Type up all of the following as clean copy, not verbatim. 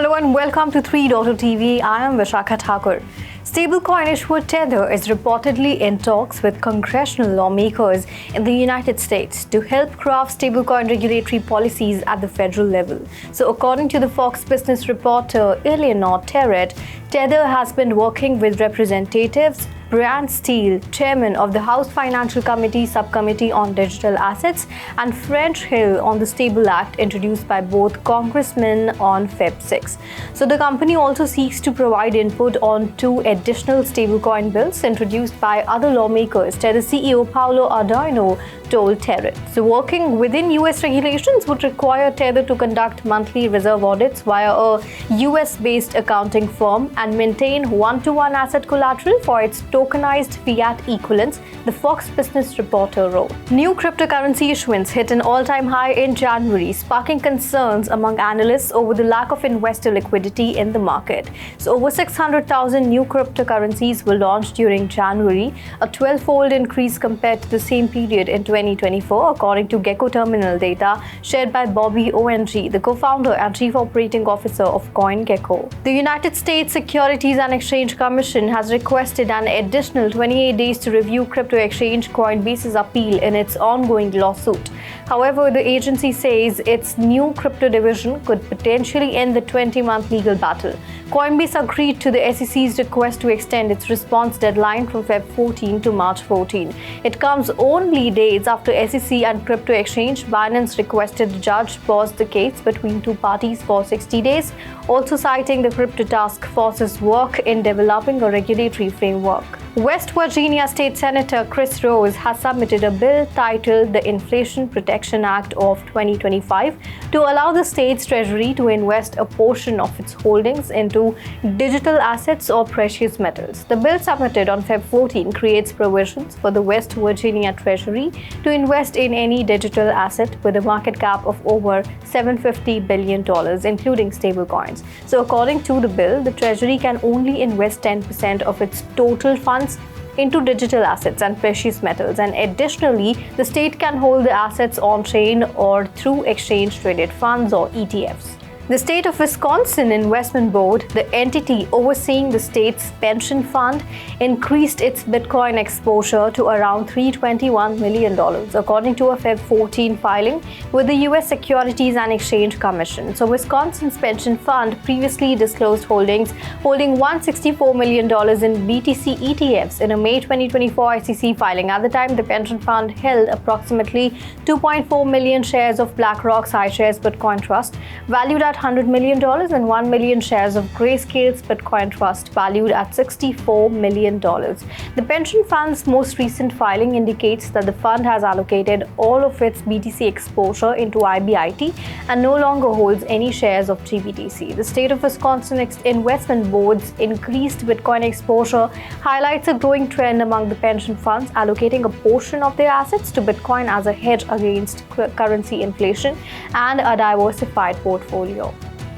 Hello and welcome to 3.TV. I am Vishakha Thakur. Stablecoin issuer Tether is reportedly in talks with congressional lawmakers in the United States to help craft stablecoin regulatory policies at the federal level. So, according to the Fox Business reporter Eleanor Terrett, Tether has been working with representatives Brian Steele, chairman of the House Financial Committee Subcommittee on Digital Assets, and French Hill on the Stable Act introduced by both congressmen on Feb 6. So the company also seeks to provide input on two additional stablecoin bills introduced by other lawmakers, Tether CEO Paolo Ardoino told Terrett. So working within US regulations would require Tether to conduct monthly reserve audits via a US-based accounting firm and maintain one-to-one asset collateral for its tokenized fiat equivalents, the Fox Business reporter wrote. New cryptocurrency issuance hit an all-time high in January, sparking concerns among analysts over the lack of investor liquidity in the market. So over 600,000 new cryptocurrencies were launched during January, a 12-fold increase compared to the same period in 2024, according to Gecko Terminal data shared by Bobby ONG, the co-founder and chief operating officer of CoinGecko. The United States Securities and Exchange Commission has requested an additional 28 days to review crypto exchange Coinbase's appeal in its ongoing lawsuit. However, the agency says its new crypto division could potentially end the 20-month legal battle. Coinbase agreed to the SEC's request to extend its response deadline from Feb 14 to March 14. It comes only days after SEC and crypto exchange Binance requested the judge pause the case between two parties for 60 days, also citing the Crypto Task Force's work in developing a regulatory framework. West Virginia State Senator Chris Rose has submitted a bill titled the Inflation Protection Act of 2025 to allow the state's treasury to invest a portion of its holdings into digital assets or precious metals. The bill submitted on Feb 14 creates provisions for the West Virginia Treasury to invest in any digital asset with a market cap of over $750 billion, including stablecoins. So according to the bill, the Treasury can only invest 10% of its total funds into digital assets and precious metals, and additionally, the state can hold the assets on-chain or through exchange-traded funds or ETFs. The State of Wisconsin Investment Board, the entity overseeing the state's pension fund, increased its Bitcoin exposure to around $321 million, according to a Feb 14 filing with the U.S. Securities and Exchange Commission. So, Wisconsin's pension fund previously disclosed holding $164 million in BTC ETFs in a May 2024 SEC filing. At the time, the pension fund held approximately 2.4 million shares of BlackRock's iShares Bitcoin Trust, valued at $100 million, and 1 million shares of Grayscale's Bitcoin Trust, valued at $64 million. The pension fund's most recent filing indicates that the fund has allocated all of its BTC exposure into IBIT and no longer holds any shares of GBTC. The State of Wisconsin Investment Board's increased Bitcoin exposure highlights a growing trend among the pension funds allocating a portion of their assets to Bitcoin as a hedge against currency inflation and a diversified portfolio.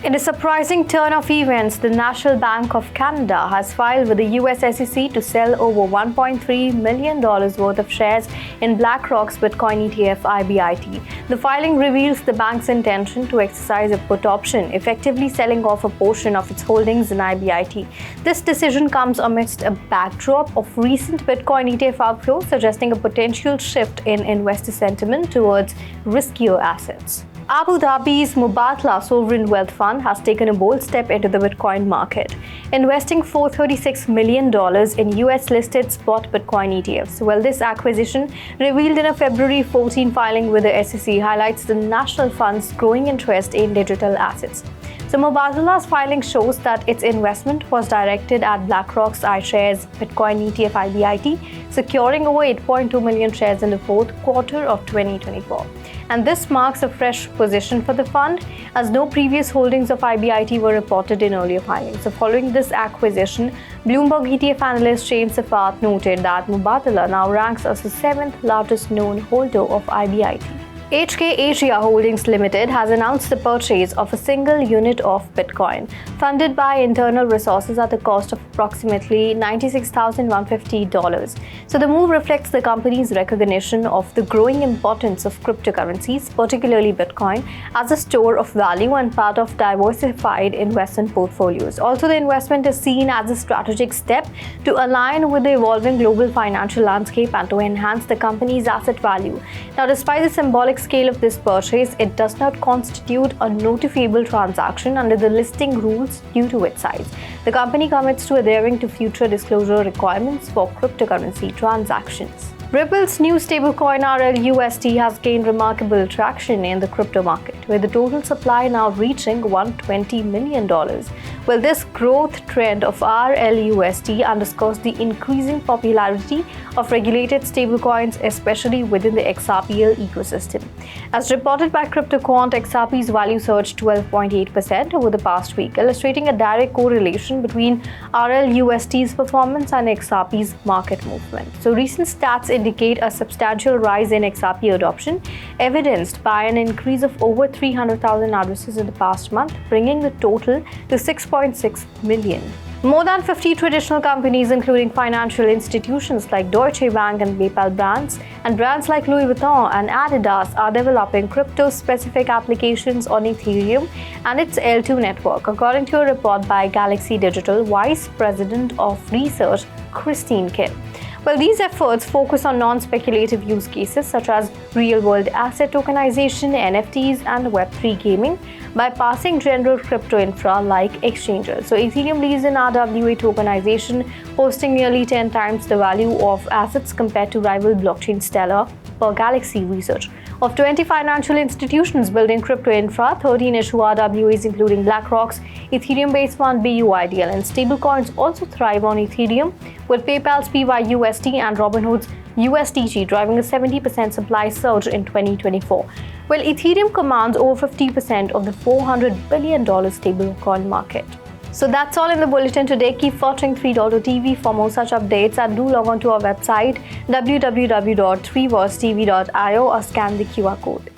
In a surprising turn of events, the National Bank of Canada has filed with the US SEC to sell over $1.3 million worth of shares in BlackRock's Bitcoin ETF IBIT. The filing reveals the bank's intention to exercise a put option, effectively selling off a portion of its holdings in IBIT. This decision comes amidst a backdrop of recent Bitcoin ETF outflows, suggesting a potential shift in investor sentiment towards riskier assets. Abu Dhabi's Mubadala Sovereign Wealth Fund has taken a bold step into the Bitcoin market, investing $436 million in US-listed spot Bitcoin ETFs. Well, this acquisition, revealed in a February 14 filing with the SEC, highlights the national fund's growing interest in digital assets. So Mubadala's filing shows that its investment was directed at BlackRock's iShares Bitcoin ETF IBIT, securing over 8.2 million shares in the fourth quarter of 2024. And this marks a fresh position for the fund, as no previous holdings of IBIT were reported in earlier filings. So following this acquisition, Bloomberg ETF analyst James Safat noted that Mubadala now ranks as the seventh largest known holder of IBIT. HK Asia Holdings Limited has announced the purchase of a single unit of Bitcoin, funded by internal resources at the cost of approximately $96,150. So the move reflects the company's recognition of the growing importance of cryptocurrencies, particularly Bitcoin, as a store of value and part of diversified investment portfolios. Also, the investment is seen as a strategic step to align with the evolving global financial landscape and to enhance the company's asset value. Now, despite the symbolic scale of this purchase, it does not constitute a notifiable transaction under the listing rules due to its size. The company commits to adhering to future disclosure requirements for cryptocurrency transactions. Ripple's new stablecoin RLUSD has gained remarkable traction in the crypto market, with the total supply now reaching $120 million. Well, this growth trend of RLUSD underscores the increasing popularity of regulated stablecoins, especially within the XRPL ecosystem. As reported by CryptoQuant, XRP's value surged 12.8% over the past week, illustrating a direct correlation between RLUSD's performance and XRP's market movement. So, recent stats indicate a substantial rise in XRP adoption, evidenced by an increase of over 300,000 addresses in the past month, bringing the total to 6.6 million. More than 50 traditional companies, including financial institutions like Deutsche Bank and PayPal brands like Louis Vuitton and Adidas, are developing crypto-specific applications on Ethereum and its L2 network, according to a report by Galaxy Digital Vice President of Research Christine Kim. Well, these efforts focus on non-speculative use cases such as real-world asset tokenization, NFTs, and Web3 gaming, bypassing general crypto infra like exchanges. So Ethereum leads in RWA tokenization, posting nearly 10 times the value of assets compared to rival blockchain Stellar, per Galaxy Research. Of 20 financial institutions building crypto infra, 13 issue RWAs, including BlackRock's Ethereum-based fund BUIDL, and stablecoins also thrive on Ethereum, with PayPal's PYUSD and Robinhood's USDG driving a 70% supply surge in 2024. Well, Ethereum commands over 50% of the $400 billion stablecoin market. So that's all in the bulletin today. Keep watching 3.0 for more such updates, and do log on to our website www.3watchtv.io or scan the QR code.